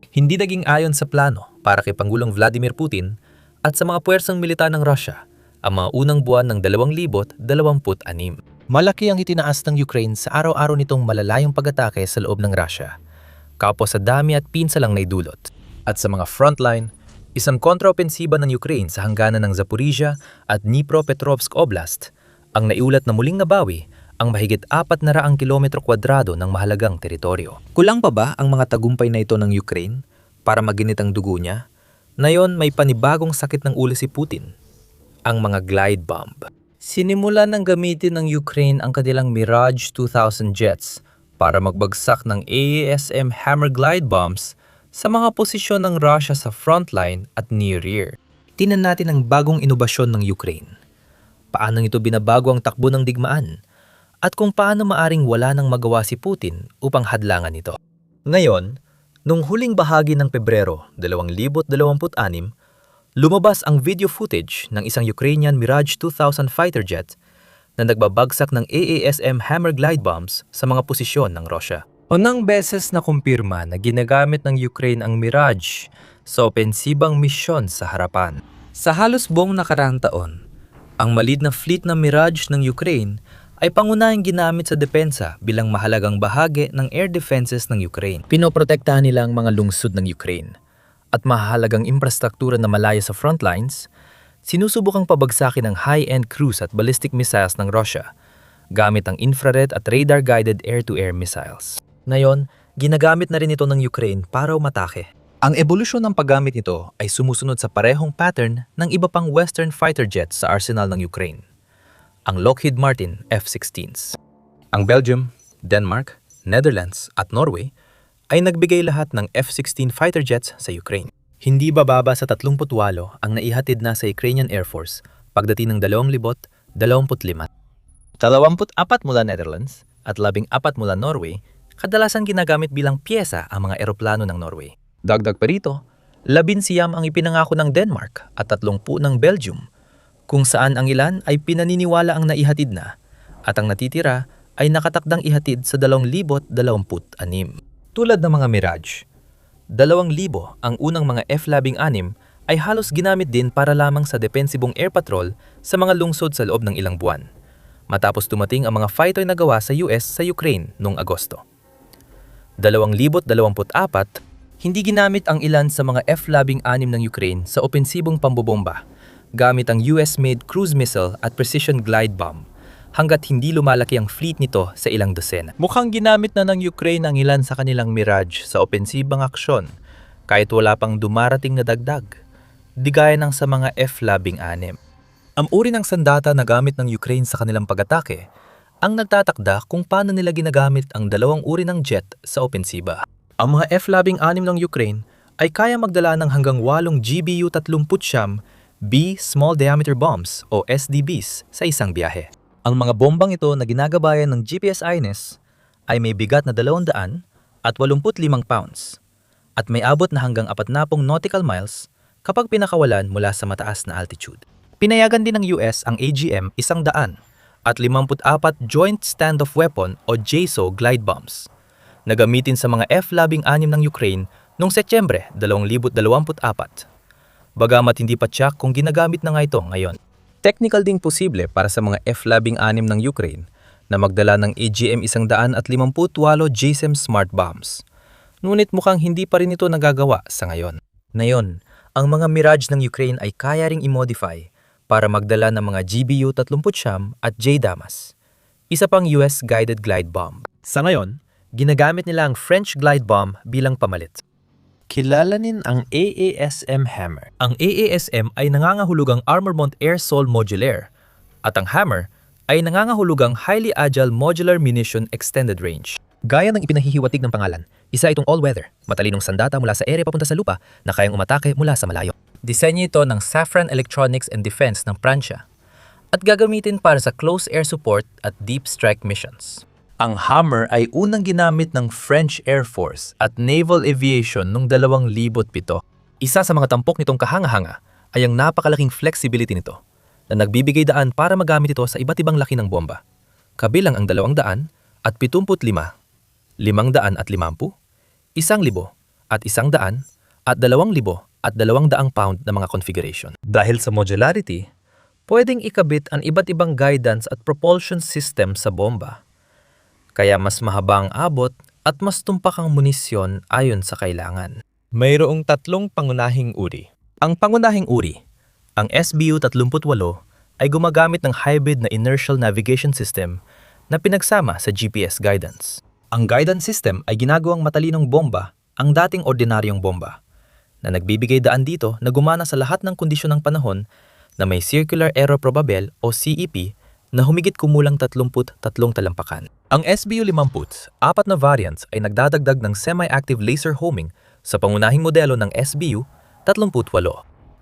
Hindi naging ayon sa plano para kay Pangulong Vladimir Putin at sa mga puwersang militar ng Russia ang mga unang buwan ng 2026. Malaki ang itinaas ng Ukraine sa araw-araw nitong malalayong pag-atake sa loob ng Russia, kapos sa dami at pinsalang naidulot. At sa mga frontline, isang kontraopensiba ng Ukraine sa hangganan ng Zaporizhia at Dnipropetrovsk Oblast ang naiulat na muling nabawi ang mahigit 400 kilometro kwadrado ng mahalagang teritoryo. Kulang pa ba ang mga tagumpay na ito ng Ukraine para maginit ang dugo niya? Ngayon may panibagong sakit ng ulo si Putin, ang mga glide bomb. Sinimulan ng gamitin ng Ukraine ang kanilang Mirage 2000 jets para magbagsak ng AESM Hammer glide bombs sa mga posisyon ng Russia sa frontline at near-rear. Tingnan natin ang bagong inobasyon ng Ukraine. Paano ito binabago ang takbo ng digmaan? At kung paano maaring wala nang magawa si Putin upang hadlangan ito. Ngayon, nung huling bahagi ng Pebrero 2026, lumabas ang video footage ng isang Ukrainian Mirage 2000 fighter jet na nagbabagsak ng AESM Hammer glide bombs sa mga posisyon ng Russia. Unang beses na kumpirma na ginagamit ng Ukraine ang Mirage sa opensibang misyon sa harapan. Sa halos buong nakaraang taon, ang maliit na fleet ng Mirage ng Ukraine ay pangunahing ginamit sa depensa bilang mahalagang bahagi ng air defenses ng Ukraine. Pinoprotektahan nila ang mga lungsod ng Ukraine at mahalagang infrastruktura na malayo sa frontlines. Sinusubukang pabagsakin ng high-end cruise at ballistic missiles ng Russia gamit ang infrared at radar-guided air-to-air missiles. Ngayon, ginagamit na rin ito ng Ukraine para umatake. Ang ebolusyon ng paggamit nito ay sumusunod sa parehong pattern ng iba pang Western fighter jets sa arsenal ng Ukraine, ang Lockheed Martin F-16s. Ang Belgium, Denmark, Netherlands at Norway ay nagbigay lahat ng F-16 fighter jets sa Ukraine. Hindi bababa sa 38 ang naihatid na sa Ukrainian Air Force pagdating ng 2025. 24 mula Netherlands at 14 mula Norway kadalasan ginagamit bilang piyesa ang mga eroplano ng Norway. Dagdag pa rito, 19 ang ipinangako ng Denmark at 30 ng Belgium, kung saan ang ilan ay pinaniniwala ang naihatid na at ang natitira ay nakatakdang ihatid sa 2026. Tulad ng mga Mirage, 2,000 ang unang mga F-16 ay halos ginamit din para lamang sa depensibong air patrol sa mga lungsod sa loob ng ilang buwan, matapos dumating ang mga fighter na gawa sa US sa Ukraine noong Agosto. 2024, hindi ginamit ang ilan sa mga F-16 ng Ukraine sa opensibong pambobomba gamit ang US-made cruise missile at precision glide bomb hanggat hindi lumalaki ang fleet nito sa ilang dosena. Mukhang ginamit na ng Ukraine ang ilan sa kanilang Mirage sa opensibang aksyon kahit wala pang dumarating na dagdag, di gaya ng sa mga F-16. Ang uri ng sandata na gamit ng Ukraine sa kanilang pag-atake ang nagtatakda kung paano nila ginagamit ang dalawang uri ng jet sa opensiba. Ang mga F-16 ng Ukraine ay kaya magdala ng hanggang 8 GBU-39 B Small Diameter Bombs o SDBs sa isang biyahe. Ang mga bombang ito na ginagabayan ng GPS-INES ay may bigat na 285 pounds at may abot na hanggang 40 nautical miles kapag pinakawalan mula sa mataas na altitude. Pinayagan din ng US ang AGM-100 at 54 Joint Standoff Weapon o JSOW glide bombs na gamitin sa mga F-16 ng Ukraine noong Setyembre 2024. Bagamat hindi pa tiyak kung ginagamit na nga ito ngayon. Technical ding posible para sa mga F-16 ng Ukraine na magdala ng AGM-158 JSOW smart bombs. Ngunit mukhang hindi pa rin ito nagagawa sa ngayon. Ngayon, ang mga Mirage ng Ukraine ay kaya ring i-modify para magdala ng mga GBU-39 at JDAMAS, isa pang US guided glide bomb. Sa ngayon, ginagamit nila ang French glide bomb bilang pamalit. Kilalanin ang AESM Hammer. Ang AESM ay nangangahulugang Armor-Mount Air Sol Modular at ang Hammer ay nangangahulugang Highly Agile Modular Munition Extended Range. Gaya ng ipinahihiwatig ng pangalan, isa itong all-weather, matalinong sandata mula sa ere papunta sa lupa na kayang umatake mula sa malayo. Disenyo ito ng Safran Electronics and Defense ng Pransya at gagamitin para sa close air support at deep strike missions. Ang Hammer ay unang ginamit ng French Air Force at Naval Aviation noong 2007. Isa sa mga tampok nitong kahanga-hanga ay ang napakalaking flexibility nito na nagbibigay daan para magamit ito sa iba't ibang laki ng bomba, kabilang ang 200 at 75, 500 at 50, 1,000 at 100 at 2,000 at 200 pound na mga configuration. Dahil sa modularity, pwedeng ikabit ang iba't ibang guidance at propulsion system sa bomba. Kaya mas mahaba ang abot at mas tumpak ang munisyon ayon sa kailangan. Mayroong 3 pangunahing uri. Ang pangunahing uri, ang SBU-38, ay gumagamit ng hybrid na inertial navigation system na pinagsama sa GPS guidance. Ang guidance system ay ginagawang matalinong bomba ang dating ordinaryong bomba, na nagbibigay daan dito na gumana sa lahat ng kondisyon ng panahon na may Circular Error Probable o CEP na humigit kumulang 33 talampakan. Ang SBU-50, 4 na variants ay nagdadagdag ng semi-active laser homing sa pangunahing modelo ng SBU-38.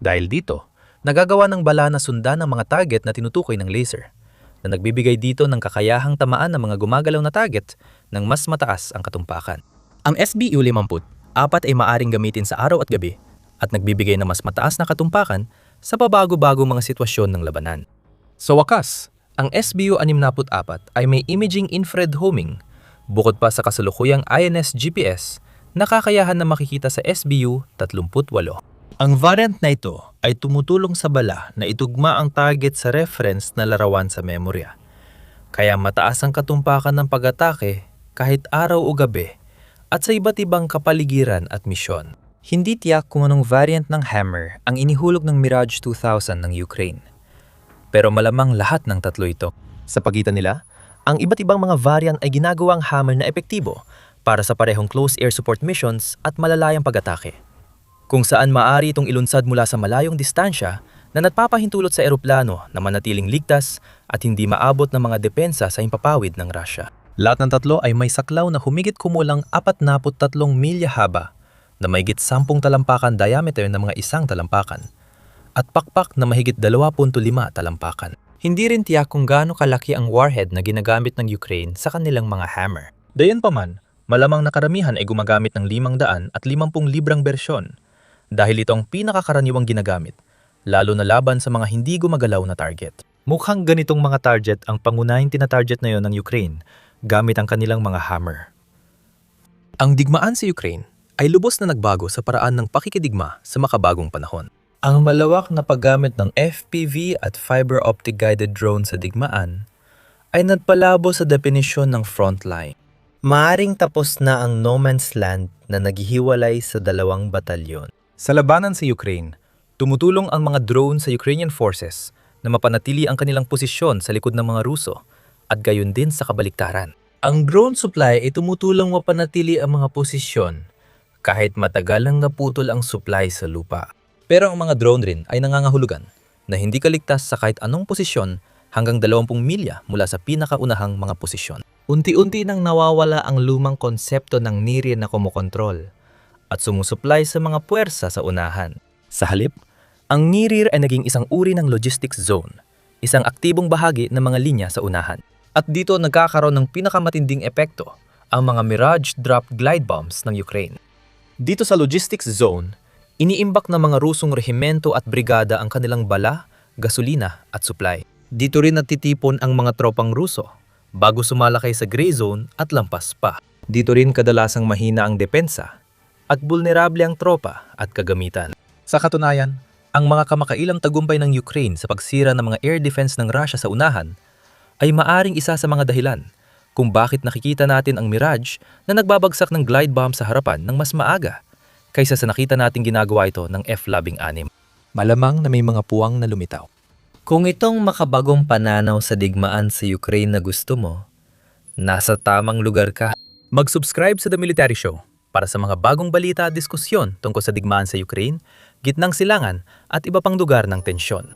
Dahil dito, nagagawa ng bala na sundan ng mga target na tinutukoy ng laser, na nagbibigay dito ng kakayahang tamaan ng mga gumagalaw na target ng mas mataas ang katumpakan. Ang SBU-50, 4 ay maaring gamitin sa araw at gabi at nagbibigay ng mas mataas na katumpakan sa pabago-bagong mga sitwasyon ng labanan. Sa wakas, ang SBU-64 ay may imaging infrared homing bukod pa sa kasalukuyang INS GPS na kakayahan na makikita sa SBU-38. Ang variant na ito ay tumutulong sa bala na itugma ang target sa reference na larawan sa memorya. Kaya mataas ang katumpakan ng pag-atake kahit araw o gabi at sa iba't ibang kapaligiran at misyon. Hindi tiyak kung anong variant ng Hammer ang inihulog ng Mirage 2000 ng Ukraine. Pero malamang lahat ng 3 ito. Sa pagitan nila, ang iba't ibang mga variant ay ginagawang Hammer na epektibo para sa parehong close air support missions at malalayang pag-atake, kung saan maaari itong ilunsad mula sa malayong distansya na nagpapahintulot sa eroplano na manatiling ligtas at hindi maabot ng mga depensa sa impapawid ng Russia. Lahat ng 3 ay may saklaw na humigit kumulang 43 milya haba na mahigit 10 talampakan diameter na mga 1 talampakan at pakpak na mahigit 2.5 talampakan. Hindi rin tiyak kung gaano kalaki ang warhead na ginagamit ng Ukraine sa kanilang mga Hammer. Gayunpaman, malamang na karamihan ay gumagamit ng 500 at 50 librang bersyon dahil ito ang pinakakaraniwang ginagamit, lalo na laban sa mga hindi gumagalaw na target. Mukhang ganitong mga target ang pangunahing tina-target na yon ng Ukraine gamit ang kanilang mga Hammer. Ang digmaan sa Ukraine ay lubos na nagbago sa paraan ng pakikidigma sa makabagong panahon. Ang malawak na paggamit ng FPV at fiber optic guided drone sa digmaan ay nagpalabo sa definisyon ng frontline. Maaring tapos na ang no man's land na naghihiwalay sa 2 batalyon. Sa labanan sa Ukraine, tumutulong ang mga drone sa Ukrainian forces na mapanatili ang kanilang posisyon sa likod ng mga Ruso at gayon din sa kabaliktaran. Ang drone supply ay tumutulong mapanatili ang mga posisyon kahit matagal ang naputol ang supply sa lupa. Pero ang mga drone rin ay nangangahulugan na hindi kaligtas sa kahit anong posisyon hanggang 20 milya mula sa pinakaunahang mga posisyon. Unti-unti nang nawawala ang lumang konsepto ng NIRI na kumokontrol at sumusupply sa mga puwersa sa unahan. Sa halip, ang NIRI ay naging isang uri ng logistics zone, isang aktibong bahagi ng mga linya sa unahan. At dito nagkakaroon ng pinakamatinding epekto ang mga Mirage drop glide bombs ng Ukraine. Dito sa logistics zone, iniimbak ng mga Rusong rehimento at brigada ang kanilang bala, gasolina at supply. Dito rin natitipon ang mga tropang Ruso bago sumalakay sa gray zone at lampas pa. Dito rin kadalasang mahina ang depensa at vulnerable ang tropa at kagamitan. Sa katunayan, ang mga kamakailang tagumpay ng Ukraine sa pagsira ng mga air defense ng Russia sa unahan ay maaring isa sa mga dahilan kung bakit nakikita natin ang Mirage na nagbabagsak ng glide bomb sa harapan ng mas maaga kaysa sa nakita nating ginagawa ito ng F-16. Malamang na may mga puwang na lumitaw. Kung itong makabagong pananaw sa digmaan sa Ukraine na gusto mo, nasa tamang lugar ka. Mag-subscribe sa The Military Show para sa mga bagong balita at diskusyon tungkol sa digmaan sa Ukraine, gitnang silangan at iba pang lugar ng tensyon.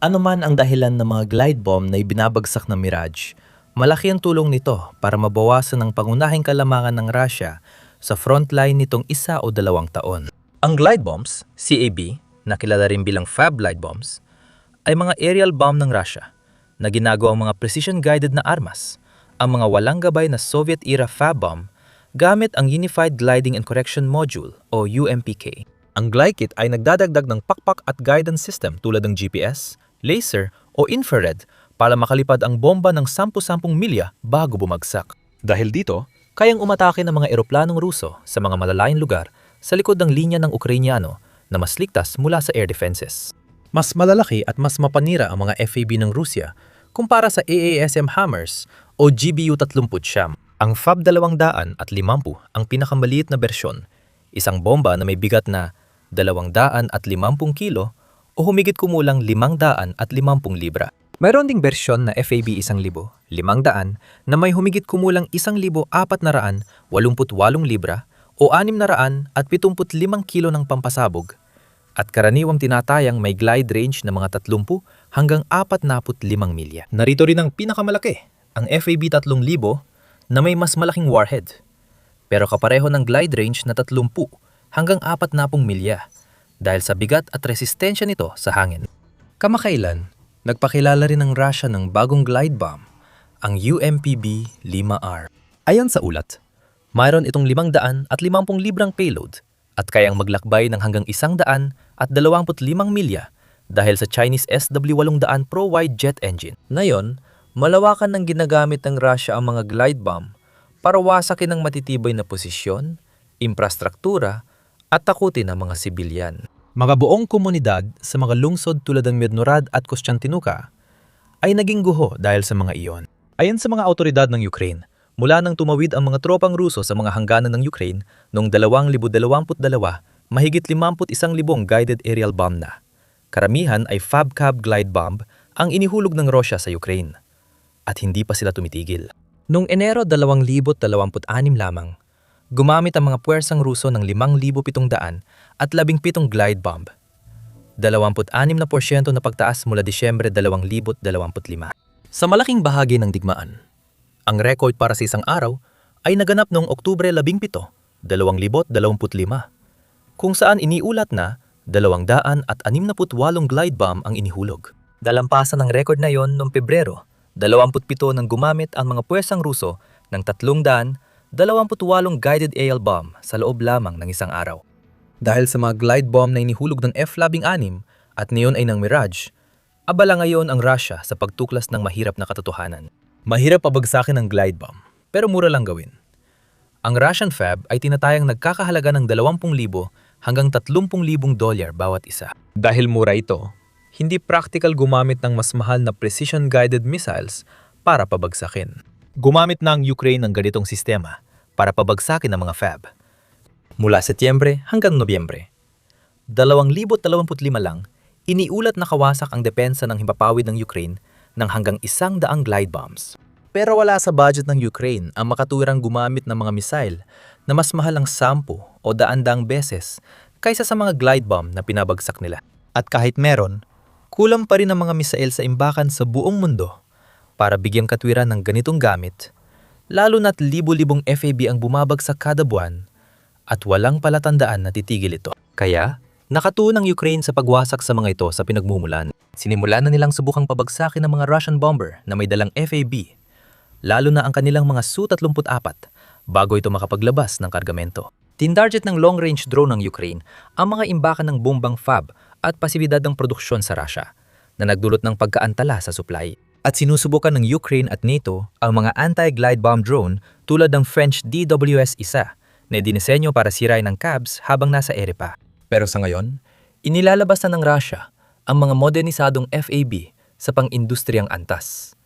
Ano man ang dahilan ng mga glide bomb na ibinabagsak ng Mirage, malaki ang tulong nito para mabawasan ang pangunahing kalamangan ng Russia sa frontline nitong 1 o 2 taon. Ang glide bombs, CAB, na kilala rin bilang Fab glide bombs, ay mga aerial bomb ng Russia na ginagawang mga precision-guided na armas, ang mga walang gabay na Soviet-era Fab bomb gamit ang Unified Gliding and Correction Module o UMPK. Ang glide kit ay nagdadagdag ng pakpak at guidance system tulad ng GPS, laser o infrared para makalipad ang bomba ng 10-10 milya bago bumagsak. Dahil dito, kayang umatake ng mga eroplanong Ruso sa mga malalayong lugar sa likod ng linya ng Ukrainyano na mas ligtas mula sa air defenses. Mas malalaki at mas mapanira ang mga FAB ng Rusya kumpara sa AASM HIMARS o GBU-30. Ang FAB-250 ang pinakamaliit na bersyon, isang bomba na may bigat na 250 kilo o humigit kumulang 550 libra. Mayroon ding bersyon na FAB 1,500 na may humigit kumulang 1,488 libra o 675 kilo ng pampasabog at karaniwang tinatayang may glide range na mga 30 hanggang 45 milya. Narito rin ang pinakamalaki, ang FAB 3,000 na may mas malaking warhead, pero kapareho ng glide range na 30 hanggang 40 milya dahil sa bigat at resistensya nito sa hangin. Kamakailan, nagpakilala rin ng Russia ng bagong glide bomb, ang UMPB-5R. Ayon sa ulat, mayroon itong 550 librang payload at kayang maglakbay ng hanggang 125 milya dahil sa Chinese SW-800 Pro-Wide Jet Engine. Ngayon, malawakan ng ginagamit ng Russia ang mga glide bomb para wasakin ang matitibay na posisyon, infrastruktura at takutin ang mga sibilyan. Mga buong komunidad sa mga lungsod tulad ng Mirnorad at Kostiantynivka ay naging guho dahil sa mga iyon. Ayon sa mga awtoridad ng Ukraine, mula nang tumawid ang mga tropang Ruso sa mga hangganan ng Ukraine noong 2022, mahigit 51,000 guided aerial bomb na. Karamihan ay FAB-CAB glide bomb ang inihulog ng Russia sa Ukraine. At hindi pa sila tumitigil. Noong Enero 2026 lamang, gumamit ang mga puwersang Ruso ng 5,700 at 17 glide bomb. 26% na pagtaas mula Disyembre 2025. Sa malaking bahagi ng digmaan, ang record para sa isang araw ay naganap noong Oktubre 17, 2025, kung saan iniulat na 268 glide bomb ang inihulog. Dalampasan ng record na yon noong Pebrero 27 nang gumamit ang mga puwersang Ruso ng 328 guided aerial bomb sa loob lamang ng isang araw. Dahil sa mga glide bomb na inihulog ng F-16 at niyon ay ng Mirage, abala ngayon ang Russia sa pagtuklas ng mahirap na katotohanan. Mahirap pabagsakin ang glide bomb, pero mura lang gawin. Ang Russian FAB ay tinatayang nagkakahalaga ng 20,000 hanggang 30,000 dolyar bawat isa. Dahil mura ito, hindi practical gumamit ng mas mahal na precision-guided missiles para pabagsakin. Gumamit na ang Ukraine ng ganitong sistema para pabagsakin ang mga FAB. Mula Setyembre hanggang Nobyembre, 2025 lang, iniulat na kawasak ang depensa ng himpapawid ng Ukraine ng hanggang 100 glide bombs. Pero wala sa budget ng Ukraine ang makatwirang gumamit ng mga missile na mas mahal ang 10 o 100 beses kaysa sa mga glide bomb na pinabagsak nila. At kahit meron, kulang pa rin ang mga missile sa imbakan sa buong mundo para bigyang katwiran ng ganitong gamit, lalo na't libo-libong FAB ang bumabagsak kada buwan at walang palatandaan na titigil ito. Kaya, nakatuon ang Ukraine sa pagwasak sa mga ito sa pinagmumulan. Sinimulan na nilang subukang pabagsakin ng mga Russian bomber na may dalang FAB, lalo na ang kanilang mga Su-34 bago ito makapaglabas ng kargamento. Tindarget ng long-range drone ng Ukraine ang mga imbakan ng bombang FAB at pasibidad ng produksyon sa Russia na nagdulot ng pagkaantala sa supply. At sinusubukan ng Ukraine at NATO ang mga anti-glide bomb drone tulad ng French DWS-1 na dinisenyo para sirain ng CABs habang nasa ere pa. Pero sa ngayon, inilalabas na ng Russia ang mga modernisadong FAB sa pang-industriyang antas.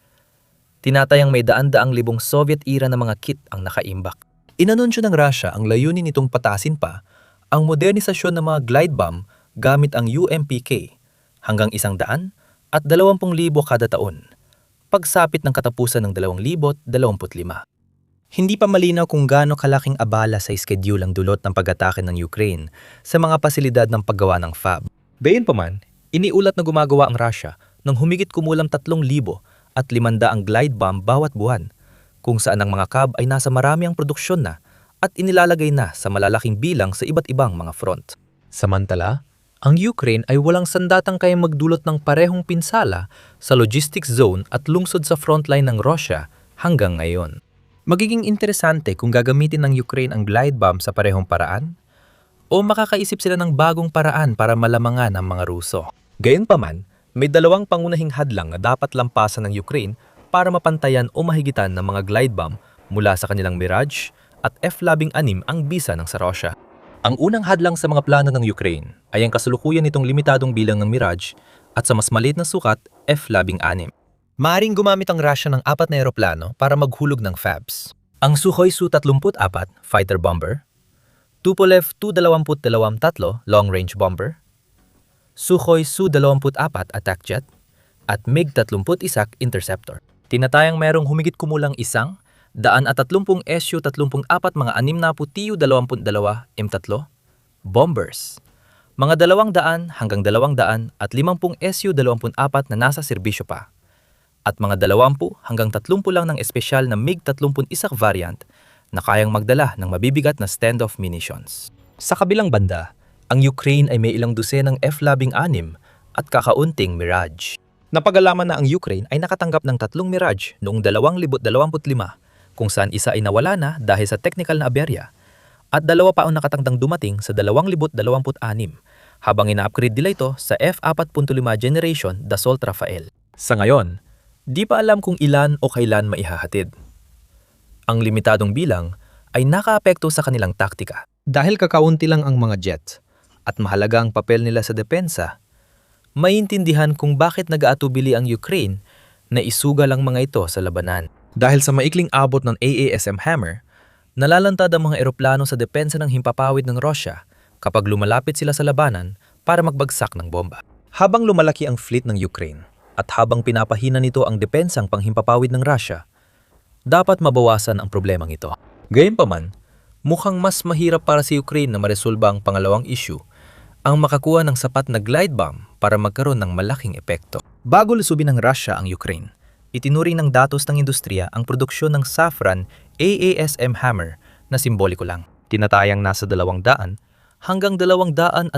Tinatayang may daan-daang libong Soviet-era na mga kit ang nakaimbak. Inanunsyo ng Russia ang layunin nitong patasin pa ang modernisasyon ng mga glide bomb gamit ang UMPK hanggang 100 at 20,000 kada taon, pagsapit ng katapusan ng 2025. Hindi pa malinaw kung gaano kalaking abala sa schedule ang dulot ng pag-atake ng Ukraine sa mga pasilidad ng paggawa ng FAB. Gayunpaman, iniulat na gumagawa ang Russia ng humigit kumulang 3,000 at 500 glide bomb bawat buwan, kung saan ang mga CAB ay nasa marami ang produksyon na at inilalagay na sa malalaking bilang sa iba't ibang mga front. Samantala, ang Ukraine ay walang sandatang kayang magdulot ng parehong pinsala sa logistics zone at lungsod sa frontline ng Russia hanggang ngayon. Magiging interesante kung gagamitin ng Ukraine ang glide bomb sa parehong paraan o makakaisip sila ng bagong paraan para malamangan ang mga Ruso. Gayunpaman, may dalawang pangunahing hadlang na dapat lampasan ng Ukraine para mapantayan o mahigitan ng mga glide bomb mula sa kanilang Mirage at F-16 ang bisa ng sa Russia. Ang unang hadlang sa mga plano ng Ukraine ay ang kasalukuyan nitong limitadong bilang ng Mirage at sa mas maliit na sukat, F-16. Maaring gumamit ang Russia ng 4 na eroplano para maghulog ng FABs. Ang Sukhoi Su-34 fighter bomber, Tupolev Tu-22-3 long-range bomber, Sukhoi Su-24 attack jet, at MiG-31 interceptor. Tinatayang mayroong humigit kumulang 130 Su-34 mga 60 Tu-22 M3 bombers, mga 200 hanggang 250 Su-24 na nasa serbisyo pa, at mga 20 hanggang 30 lang ng espesyal na MiG-31 variant na kayang magdala ng mabibigat na standoff munitions. Sa kabilang banda, ang Ukraine ay may ilang dosenang F-16 at kakaunting Mirage. Napagalaman na ang Ukraine ay nakatanggap ng 3 Mirage noong 2025, kung saan isa ay nawala na dahil sa technical na aberya, at 2 pa ang nakatangdang dumating sa 2026, habang ina-upgrade nila ito sa F-4.5 generation Dassault Rafael. Sa ngayon, di pa alam kung ilan o kailan maihahatid. Ang limitadong bilang ay nakaapekto sa kanilang taktika. Dahil kakaunti lang ang mga jet at mahalaga ang papel nila sa depensa, maintindihan kung bakit nag-aatubili ang Ukraine na isugal ang mga ito sa labanan. Dahil sa maikling abot ng AASM Hammer, nalalantad ang mga eroplano sa depensa ng himpapawid ng Russia kapag lumalapit sila sa labanan para magbagsak ng bomba. Habang lumalaki ang fleet ng Ukraine at habang pinapahina nito ang depensang panghimpapawid ng Russia, dapat mabawasan ang problemang ito. Gayunpaman, mukhang mas mahirap para sa Ukraine na maresolba ang pangalawang issue, ang makakuha ng sapat na glide bomb para magkaroon ng malaking epekto. Bago lusubin ng Russia ang Ukraine, itinuring ng datos ng industriya ang produksyon ng Safran AASM Hammer na simboliko lang. Tinatayang nasa 200 hanggang 250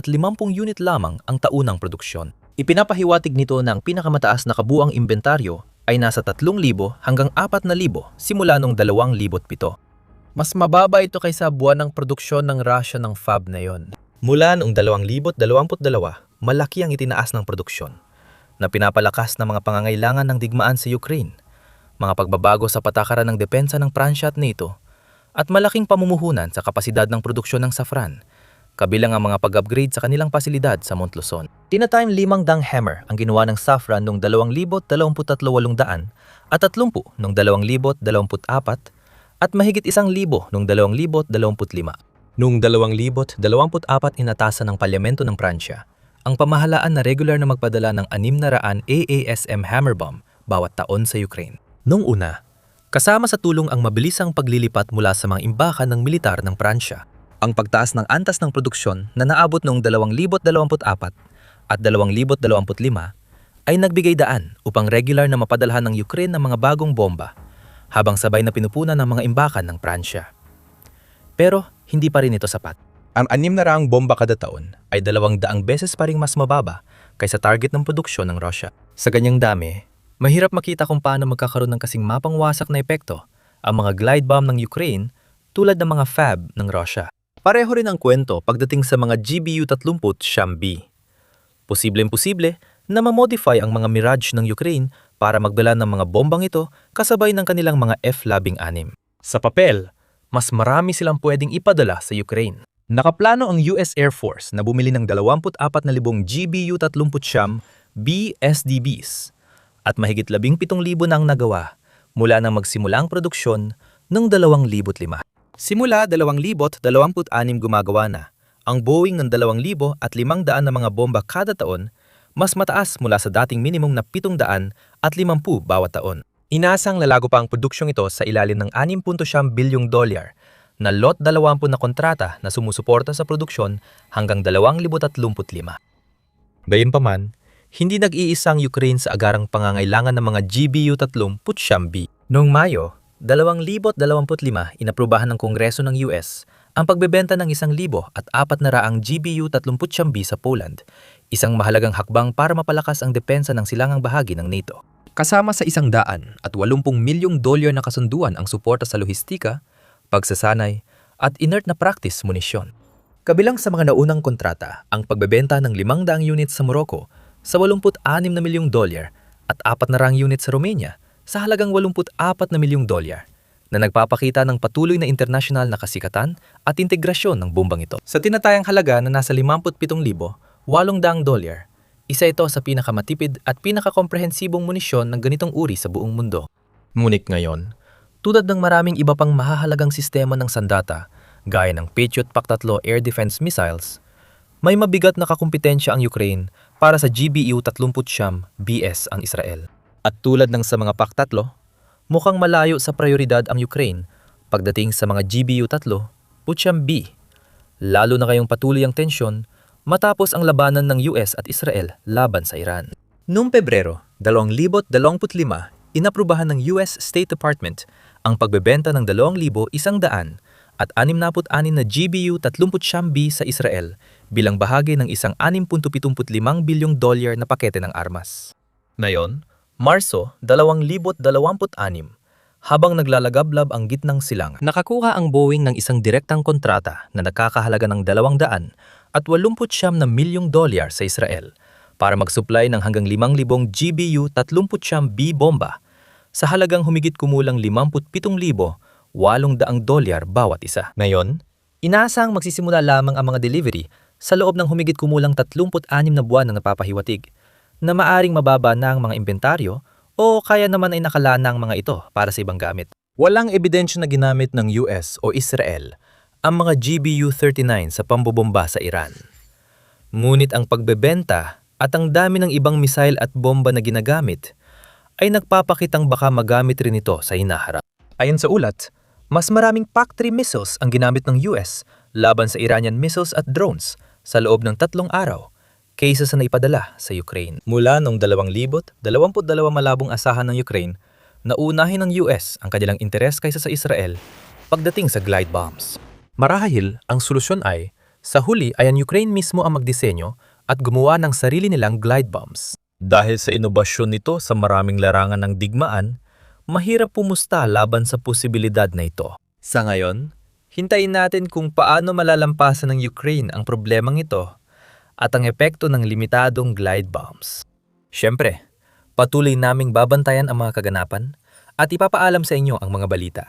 unit lamang ang taunang produksyon. Ipinapahiwatig nito na ang pinakamataas na kabuang inventaryo ay nasa 3,000 hanggang 4,000 simula noong 2007. Mas mababa ito kaysa buwan ng produksyon ng Russia ng FAB na yon. Mula noong 2022, malaki ang itinaas ng produksyon na pinapalakas ng mga pangangailangan ng digmaan sa Ukraine, mga pagbabago sa patakaran ng depensa ng Pransya at NATO, at malaking pamumuhunan sa kapasidad ng produksyon ng Safran, kabilang ang mga pag-upgrade sa kanilang pasilidad sa Mont Luzon. Tinatayang 5 Hammer ang ginawa ng Safran noong 2023 at 30 noong 2024 at mahigit 1,000 noong 2025. Noong 2024, inatasan ng Parlamento ng Pransya ang pamahalaan na regular na magpadala ng 600 AASM Hammer bomb bawat taon sa Ukraine. Noong una, kasama sa tulong ang mabilisang paglilipat mula sa mga imbakan ng militar ng Pransya, ang pagtaas ng antas ng produksyon na naabot noong 2024 at 2025 ay nagbigay daan upang regular na mapadalhan ng Ukraine ng mga bagong bomba habang sabay na pinupunan ng mga imbakan ng Pransya. Pero hindi pa rin ito sapat. Ang 600 bomba kada taon ay 200 beses pa ring mas mababa kaysa target ng produksyon ng Russia. Sa ganyang dami, mahirap makita kung paano magkakaroon ng kasing mapangwasak na epekto ang mga glide bomb ng Ukraine tulad ng mga FAB ng Russia. Pareho rin ang kwento pagdating sa mga GBU-30 Posibleng-posible na ma-modify ang mga Mirage ng Ukraine para magdala ng mga bombang ito kasabay ng kanilang mga F-16. Sa papel, mas marami silang pwedeng ipadala sa Ukraine. Nakaplano ang US Air Force na bumili ng 24,000 GBU-30 BSDBs at mahigit 17,000 na ang nagawa mula nang magsimula ang produksyon noong 2005. Simula 2026 gumagawa na ang Boeing ng 2,500 na mga bomba kada taon, mas mataas mula sa dating minimum na 750 bawat taon. Inasang lalago pa ang produksyong ito sa ilalim ng $6.9 bilyong na Lot 20 na kontrata na sumusuporta sa produksyon hanggang 2035. Gayunpaman, hindi nag-iisang Ukraine sa agarang pangangailangan ng mga GBU-30 Noong Mayo 2025, inaprubahan ng Kongreso ng US ang pagbebenta ng 1,400 GBU-30 sa Poland, isang mahalagang hakbang para mapalakas ang depensa ng silangang bahagi ng NATO. Kasama sa $180 milyong na kasunduan ang suporta sa lohistika, pagsasanay, at inert na practice munisyon. Kabilang sa mga naunang kontrata ang pagbebenta ng 500 units sa Morocco sa $86 na milyong at 400 units sa Romania sa halagang $84 na milyong na nagpapakita ng patuloy na internasyonal na kasikatan at integrasyon ng bombang ito. Sa tinatayang halaga na nasa $57,800, isa ito sa pinakamatipid at pinakakomprehensibong munisyon ng ganitong uri sa buong mundo. Ngunit ngayon, tulad ng maraming iba pang mahahalagang sistema ng sandata, gaya ng Patriot PAC-3 air defense missiles, may mabigat na kakumpetensya ang Ukraine para sa GBU-39BS ang Israel. At tulad ng sa mga PAC-3, mukhang malayo sa prioridad ang Ukraine pagdating sa mga GBU-39B, lalo na kayong patuloy ang tensyon matapos ang labanan ng US at Israel laban sa Iran. Noong Pebrero 2025, inaprubahan ng US State Department ang pagbebenta ng 2,100 at 66 na GBU-39B sa Israel bilang bahagi ng isang $6.75 bilyong na pakete ng armas. Ngayon, Marso 2026, habang naglalagablab ang gitnang silangan, nakakuha ang Boeing ng isang direktang kontrata na nakakahalaga ng $289 milyong sa Israel para mag-supply ng hanggang 5,000 GBU-39B bomba sa halagang humigit kumulang $57,800 bawat isa. Ngayon, inaasang magsisimula lamang ang mga delivery sa loob ng humigit kumulang 36 na buwan ng napapahiwatig na maaring mababa na ang mga inventaryo o kaya naman ay nakala na ang mga ito para sa ibang gamit. Walang ebidensya na ginamit ng US o Israel ang mga GBU-39 sa pambobomba sa Iran. Ngunit ang pagbebenta at ang dami ng ibang missile at bomba na ginagamit ay nagpapakitang baka magamit rin ito sa hinaharap. Ayon sa ulat, mas maraming PAC-3 missiles ang ginamit ng US laban sa Iranian missiles at drones sa loob ng 3 araw kaysa sa naipadala sa Ukraine. Mula noong 2022 malabong asahan ng Ukraine na unahin ng US ang kanilang interes kaysa sa Israel pagdating sa glide bombs. Marahil, ang solusyon ay, sa huli ay ang Ukraine mismo ang magdisenyo at gumawa ng sarili nilang glide bombs. Dahil sa inobasyon nito sa maraming larangan ng digmaan, mahirap pumusta laban sa posibilidad na ito. Sa ngayon, hintayin natin kung paano malalampasan ng Ukraine ang problemang ito at ang epekto ng limitadong glide bombs. Siyempre, patuloy naming babantayan ang mga kaganapan at ipapaalam sa inyo ang mga balita.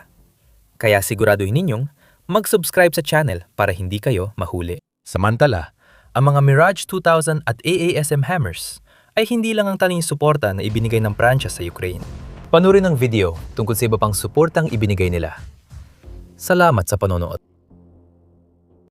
Kaya siguraduhin ninyong mag-subscribe sa channel para hindi kayo mahuli. Samantala, ang mga Mirage 2000 at AASM Hammers ay hindi lang ang tanging suporta na ibinigay ng Pransya sa Ukraine. Panurin ang video tungkol sa iba pang suportang ibinigay nila. Salamat sa panonood.